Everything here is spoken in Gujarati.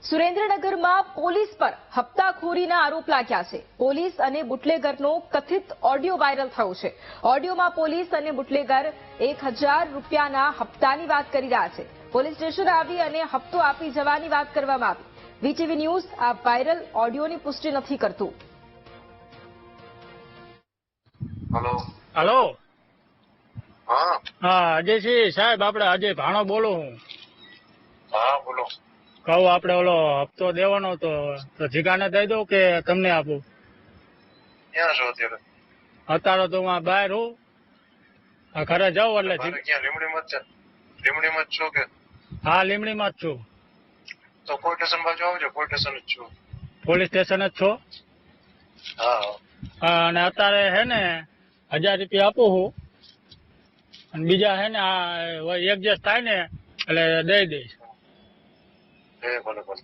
સુરેન્દ્રનગરમાં પોલીસ પર હપ્તાખોરીના આરોપ લાગ્યા છે। પોલીસ અને બુટલેગરનો કથિત ઓડિયો વાયરલ થયો છે। ઓડિયોમાં પોલીસ અને બુટલેગર 1000 રૂપિયાના હપ્તાની વાત કરી રહ્યા છે। પોલીસ સ્ટેશન આવી અને હપ્તો આપી જવાની વાત કરવામાં આવી। વીટીવી ન્યૂઝ આ વાયરલ ઓડિયોની પુષ્ટિ નથી કરતું। हेलो हेलो हाँ हाँ अजयसिंह साहेब આપણે અજય ભાણો બોલું હું हाँ बोलो કહું આપણે ઓલો હપ્તો દેવાનો તો જીગાને દઈ દઉં કે તમને આપું ક્યાં છો અત્યારે અત્યારે તો હું બહાર હું આ ઘરે જાઉં એટલે મારે ક્યાં લીમડીમાં જ છે લીમડીમાં જ છો કે હા લીમડીમાં જ છું તો પોલીસ સ્ટેશન બાજુ આવજો પોલીસ સ્ટેશન જ છું પોલીસ સ્ટેશન જ છો હા હા અને અત્યારે હે ને 1000 રૂપિયા આપું હું અને બીજા હે ને આ એડજસ્ટ થાય ને એટલે દઈ દઈશ ભલે ભલે